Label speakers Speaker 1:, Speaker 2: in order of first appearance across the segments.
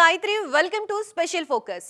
Speaker 1: Gayatri, welcome to special focus.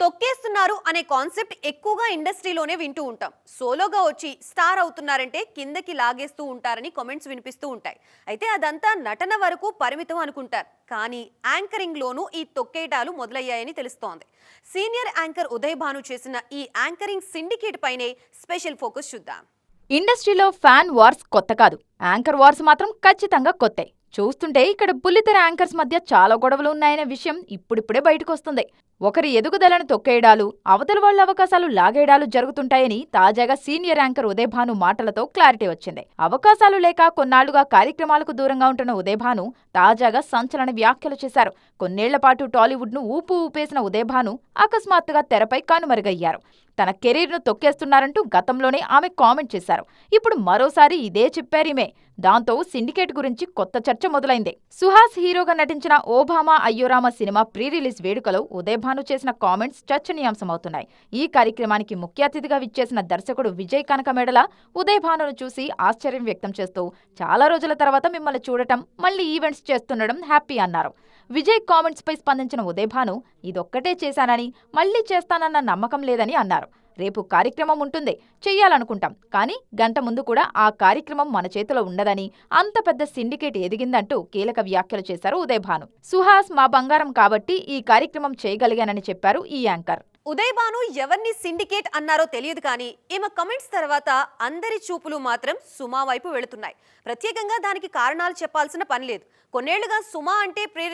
Speaker 1: తొక్కేస్తున్నారు అనే concept ఎక్కువగా ఇండస్ట్రీలోనే వింటూ ఉంటాం. సోలోగా వచ్చి స్టార్ అవుతున్నారంటే కిందకి లాగేస్తూ ఉంటారని కామెంట్స్ వినిపిస్తూ ఉంటాయి. అయితే అదంతా నటన వరకు పరిమితం అనుకుంటారు. కానీ యాంకరింగ్ లోనూ ఈ తొక్కేటాలు మొదలయ్యాయని తెలుస్తోంది. సీనియర్ యాంకర్ ఉదయ్ భాను చేసిన ఈ యాంకరింగ్ సిండికేట్ పైనే స్పెషల్ ఫోకస్ చూద్దాం.
Speaker 2: ఇండస్ట్రీలో ఫ్యాన్ వార్స్ కొత్త కాదు, యాంకర్ వార్స్ మాత్రం ఖచ్చితంగా కొత్తే. చూస్తుంటే ఇక్కడ బుల్లితెర యాంకర్స్ మధ్య చాలా గొడవలు ఉన్నాయనే విషయం ఇప్పుడిప్పుడే బయటకొస్తుంది. ఒకరి ఎదుగుదలను తొక్కేయడాలు, అవతల వాళ్ళ అవకాశాలు లాగేయడాలు జరుగుతుంటాయని తాజాగా సీనియర్ యాంకర్ ఉదయ్ భాను మాటలతో క్లారిటీ వచ్చింది. అవకాశాలు లేక కొన్నాళ్లుగా కార్యక్రమాలకు దూరంగా ఉంటున్న ఉదయ్ భాను తాజాగా సంచలన వ్యాఖ్యలు చేశారు. కొన్నేళ్ల పాటు టాలీవుడ్ ను ఊపేసిన ఉదయ్ భాను అకస్మాత్తుగా తెరపై కనుమరుగయ్యారు. తన కెరీర్ను తొక్కేస్తున్నారంటూ గతంలోనే ఆమె కామెంట్ చేశారు. ఇప్పుడు మరోసారి ఇదే చెప్పారీమే. దాంతో సిండికేట్ గురించి కొత్త చర్చ మొదలైంది. సుహాస్ హీరోగా నటించిన ఓబామా అయ్యోరామ సినిమా ప్రీ రిలీజ్ వేడుకలో ఉదయ్ భాను చేసిన కామెంట్స్ చర్చనీయాంశమవుతున్నాయి. ఈ కార్యక్రమానికి ముఖ్య అతిథిగా విచ్చేసిన దర్శకుడు విజయ్ కనకమేడల ఉదయ్ భానును చూసి ఆశ్చర్యం వ్యక్తం చేస్తూ, చాలా రోజుల తర్వాత మిమ్మల్ని చూడటం, మళ్లీ ఈవెంట్స్ చేస్తుండడం హ్యాపీ అన్నారు. విజయ్ కామెంట్స్ పై స్పందించిన ఉదయ్ భాను, ఇదొక్కటే చేశానని, మళ్లీ చేస్తానన్న నమ్మకం లేదని అన్నారు. రేపు కార్యక్రమం ఉంటుంది, చెయ్యాలనుకుంటాం, కానీ గంట ముందు కూడా ఆ కార్యక్రమం మన చేతిలో ఉండదని, అంత పెద్ద సిండికేట్ ఎదిగిందంటూ కీలక వ్యాఖ్యలు చేశారు ఉదయ్ భాను. సుహాస్ మా బంగారం కాబట్టి ఈ కార్యక్రమం చేయగలిగానని చెప్పారు ఈ యాంకర్.
Speaker 1: ఉదయ్ భాను ఎవరిని సిండికేట్ అన్నారో తెలియదు, కానీ ఈమె కమెంట్స్ తర్వాత అందరి చూపులు మాత్రం సుమా వైపు వెళుతున్నాయి. ప్రత్యేకంగా దానికి కారణాలు చెప్పాల్సిన పని లేదు. కొన్నేళ్లుగా సుమా అంటే ప్రీ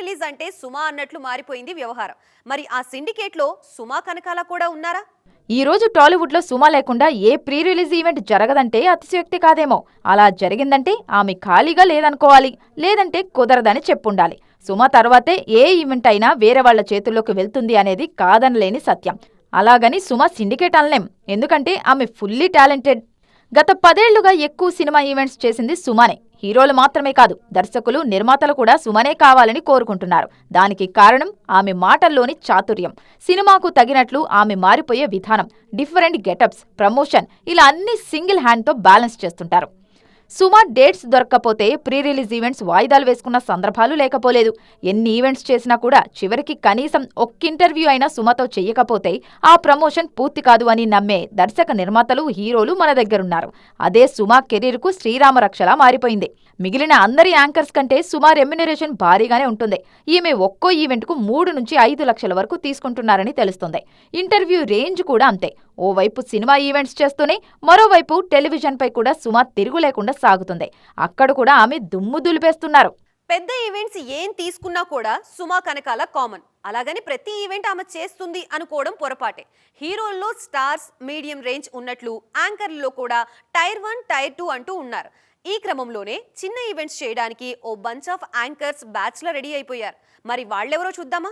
Speaker 1: రిలీజ్ అంటే సుమా అన్నట్లు మారిపోయింది వ్యవహారం. మరి ఆ సిండికేట్ లో సుమా కనకాల కూడా ఉన్నారా?
Speaker 2: ఈ రోజు టాలీవుడ్ లో సుమా లేకుండా ఏ ప్రీ రిలీజ్ ఈవెంట్ జరగదంటే అతిశయోక్తి కాదేమో. అలా జరిగిందంటే ఆమె ఖాళీగా లేదనుకోవాలి, లేదంటే కుదరదని చెప్పుండాలి. సుమా తర్వాతే ఏ ఈవెంట్ అయినా వేరే వాళ్ల చేతుల్లోకి వెళ్తుంది అనేది కాదనలేని సత్యం. అలాగని సుమా సిండికేట్ అనలేం, ఎందుకంటే ఆమె ఫుల్లీ టాలెంటెడ్. గత 10 ఏళ్లుగా ఎక్కువ సినిమా ఈవెంట్స్ చేసింది సుమానే. హీరోలు మాత్రమే కాదు, దర్శకులు, నిర్మాతలు కూడా సుమనే కావాలని కోరుకుంటున్నారు. దానికి కారణం ఆమె మాటల్లోని చాతుర్యం, సినిమాకు తగినట్లు ఆమె మారిపోయే విధానం, డిఫరెంట్ గెటప్స్, ప్రమోషన్, ఇలా అన్ని సింగిల్ హ్యాండ్తో బ్యాలెన్స్ చేస్తుంటారు. సుమా డేట్స్ దొరక్కపోతే ప్రీ రిలీజ్ ఈవెంట్స్ వాయిదాలు వేసుకున్న సందర్భాలు లేకపోలేదు. ఎన్ని ఈవెంట్స్ చేసినా కూడా చివరికి కనీసం ఒక్క ఇంటర్వ్యూ అయినా సుమతో చెయ్యకపోతే ఆ ప్రమోషన్ పూర్తి కాదు అని నమ్మే దర్శక, నిర్మాతలు, హీరోలు మన దగ్గరున్నారు. అదే సుమా కెరీర్కు శ్రీరామ రక్షలా మారిపోయింది. మిగిలిన అందరి యాంకర్స్ కంటే సుమా రెమ్యునరేషన్ భారీగానే ఉంటుంది. ఈమె ఒక్కో ఈవెంట్కు 3 నుంచి 5 లక్షల వరకు తీసుకుంటున్నారని తెలుస్తుంది. ఇంటర్వ్యూ రేంజ్ కూడా అంతే. ఓవైపు సినిమా ఈవెంట్స్ చేస్తూనే మరోవైపు టెలివిజన్పై కూడా సుమా తిరుగు లేకుండా సాగుతుంది. అక్కడ కూడా ఆమె దుమ్ము దులిపేస్తున్నారు.
Speaker 1: పెద్ద ఈవెంట్స్ ఏం తీసుకున్నా కూడా సుమా కనకాల కామన్. అలాగని ప్రతి ఈవెంట్ ఆమె చేస్తుంది అనుకోవడం పొరపాటే. హీరోల్లో స్టార్స్, మీడియం రేంజ్ ఉన్నట్లు యాంకర్లలో కూడా టైర్ 1, టైర్ 2 అంటూ ఉన్నారు. ఈ క్రమంలోనే చిన్న ఈవెంట్స్ చేయడానికి ఓ బంచ్ ఆఫ్ యాంకర్స్ బ్యాచ్ లో రెడీ అయిపోయారు. మరి వాళ్ళెవరో చూద్దామా?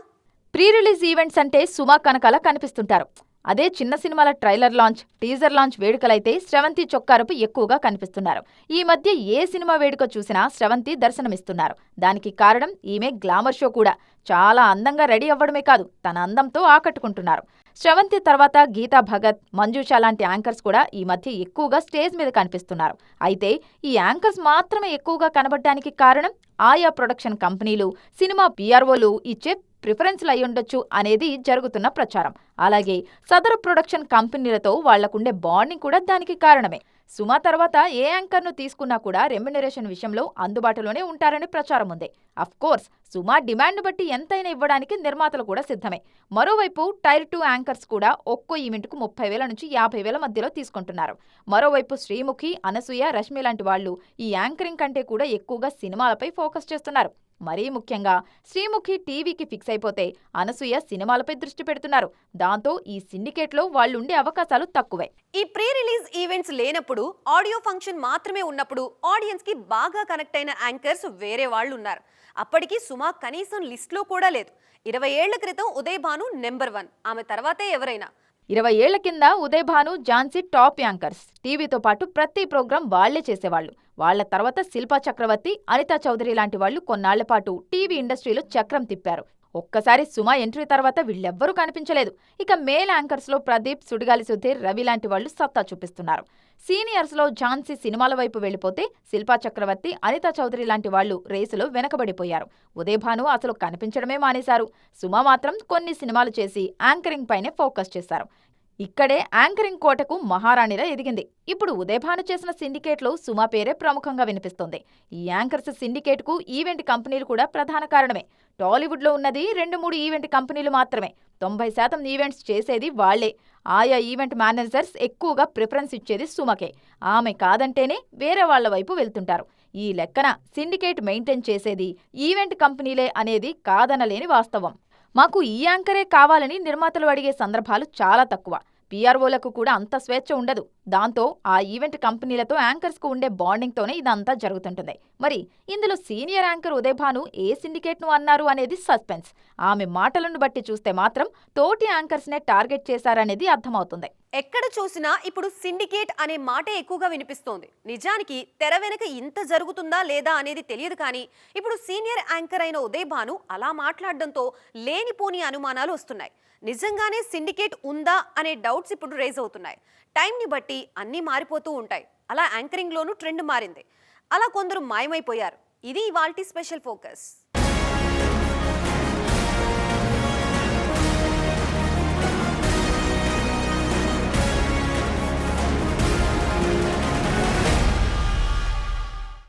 Speaker 2: ప్రీ రిలీజ్ ఈవెంట్స్ అంటే సుమా కనకాల కనిపిస్తుంటారు. అదే చిన్న సినిమాల ట్రైలర్ లాంచ్, టీజర్ లాంచ్ వేడుకలైతే స్రవంతి చొక్కారపు ఎక్కువగా కనిపిస్తున్నారు. ఈ మధ్య ఏ సినిమా వేడుక చూసినా స్రవంతి దర్శనమిస్తున్నారు. దానికి కారణం ఈమె గ్లామర్ షో కూడా. చాలా అందంగా రెడీ అవ్వడమే కాదు, తన అందంతో ఆకట్టుకుంటున్నారు. స్రవంతి తర్వాత గీతా భగత్, మంజుష లాంటి యాంకర్స్ కూడా ఈ మధ్య ఎక్కువగా స్టేజ్ మీద కనిపిస్తున్నారు. అయితే ఈ యాంకర్స్ మాత్రమే ఎక్కువగా కనబడడానికి కారణం ఆయా ప్రొడక్షన్ కంపెనీలు, సినిమా పిఆర్ఓలు ఇచ్చే ప్రిఫరెన్స్లు అయ్యుండొచ్చు అనేది జరుగుతున్న ప్రచారం. అలాగే సదరు ప్రొడక్షన్ కంపెనీలతో వాళ్లకుండే బాండింగ్ కూడా దానికి కారణమే. సుమా తర్వాత ఏ యాంకర్ను తీసుకున్నా కూడా రెమ్యునరేషన్ విషయంలో అందుబాటులోనే ఉంటారని ప్రచారం ఉంది. అఫ్కోర్స్ సుమా డిమాండ్ బట్టి ఎంతైనా ఇవ్వడానికి నిర్మాతలు కూడా సిద్ధమే. మరోవైపు టైర్ 2 యాంకర్స్ కూడా ఒక్కో ఈవెంట్కు 30,000 నుంచి 50,000 మధ్యలో తీసుకుంటున్నారు. మరోవైపు శ్రీముఖి, అనసూయ, రష్మి లాంటి వాళ్లు ఈ యాంకరింగ్ కంటే కూడా ఎక్కువగా సినిమాలపై ఫోకస్ చేస్తున్నారు. మరీ ముఖ్యంగా శ్రీముఖి టీవీకి ఫిక్స్ అయిపోతే అనసూయ సినిమాలపై దృష్టి పెడుతున్నారు. దాంతో ఈ సిండికేట్లో వాళ్లుండే అవకాశాలు తక్కువే.
Speaker 1: ఈ ప్రీ రిలీజ్ ఈవెంట్స్ లేనప్పుడు, ఆడియో ఫంక్షన్ మాత్రమే ఉన్నప్పుడు ఆడియన్స్ కి బాగా కనెక్ట్ అయిన యాంకర్స్ వేరే వాళ్ళు ఉన్నారు. అప్పటికి సుమా కనీసం లిస్ట్ లో కూడా లేదు. 20 ఏళ్ల క్రితం ఉదయ్ భాను నెంబర్ 1, ఆమె తర్వాతే ఎవరైనా.
Speaker 2: 20 ఏళ్ల కింద ఉదయ్ భాను, ఝాన్సీ టాప్ యాంకర్స్. టీవీతో పాటు ప్రతి ప్రోగ్రాం వాళ్లే చేసేవాళ్లు. వాళ్ల తర్వాత శిల్పా చక్రవర్తి, అనితా చౌదరి లాంటి వాళ్లు కొన్నాళ్ల పాటు టీవీ ఇండస్ట్రీలో చక్రం తిప్పారు. ఒక్కసారి సుమ ఎంట్రీ తర్వాత వీళ్ళెవ్వరూ కనిపించలేదు. ఇక మేల్ యాంకర్స్లో ప్రదీప్, సుడిగాలి సుధీర్, రవి లాంటి వాళ్ళు సత్తా చూపిస్తున్నారు. సీనియర్స్లో ఝాన్సీ సినిమాల వైపు వెళ్లిపోతే శిల్పా చక్రవర్తి, అనితా చౌదరి లాంటి వాళ్లు రేసులో వెనకబడిపోయారు. ఉదయభాను అసలు కనిపించడమే మానేశారు. సుమ మాత్రం కొన్ని సినిమాలు చేసి యాంకరింగ్ పైనే ఫోకస్ చేశారు. ఇక్కడే యాంకరింగ్ కోటకు మహారాణిలా ఎదిగింది. ఇప్పుడు ఉదయభాను చేసిన సిండికేట్లో సుమ పేరే ప్రముఖంగా వినిపిస్తోంది. ఈ యాంకర్స్ సిండికేట్కు ఈవెంట్ కంపెనీలు కూడా ప్రధాన కారణమే. టాలీవుడ్లో ఉన్నది 2-3 ఈవెంట్ కంపెనీలు మాత్రమే. 90% ఈవెంట్స్ చేసేది వాళ్లే. ఆయా ఈవెంట్ మేనేజర్స్ ఎక్కువగా ప్రిఫరెన్స్ ఇచ్చేది సుమకే. ఆమె కాదంటేనే వేరే వాళ్ల వైపు వెళ్తుంటారు. ఈ లెక్కన సిండికేట్ మెయింటైన్ చేసేది ఈవెంట్ కంపెనీలే అనేది కాదనలేని వాస్తవం. మాకు ఈ యాంకరే కావాలని నిర్మాతలు అడిగే సందర్భాలు చాలా తక్కువ. పీఆర్ఓలకు కూడా అంత స్వేచ్ఛ ఉండదు. దాంతో ఆ ఈవెంట్ కంపెనీలతో యాంకర్స్కు ఉండే బాండింగ్తోనే ఇదంతా జరుగుతుంటుంది. మరి ఇందులో సీనియర్ యాంకర్ ఉదయభాను ఏ సిండికేట్ను అన్నారు అనేది సస్పెన్స్. ఆమె మాటలను బట్టి చూస్తే మాత్రం తోటి యాంకర్స్నే టార్గెట్ చేశారనేది అర్థమవుతుంది.
Speaker 1: ఎక్కడ చూసినా ఇప్పుడు సిండికేట్ అనే మాటే ఎక్కువగా వినిపిస్తోంది. నిజానికి తెర వెనక ఇంత జరుగుతుందా లేదా అనేది తెలియదు, కానీ ఇప్పుడు సీనియర్ యాంకర్ అయిన ఉదయభాను అలా మాట్లాడడంతో లేనిపోని అనుమానాలు వస్తున్నాయి. నిజంగానే సిండికేట్ ఉందా అనే డౌట్స్ ఇప్పుడు రేజ్ అవుతున్నాయి. టైంని బట్టి అన్నీ మారిపోతూ ఉంటాయి. అలా యాంకరింగ్లోనూ ట్రెండ్ మారింది. అలా కొందరు మాయమైపోయారు. ఇది ఇవాల్టి స్పెషల్ ఫోకస్.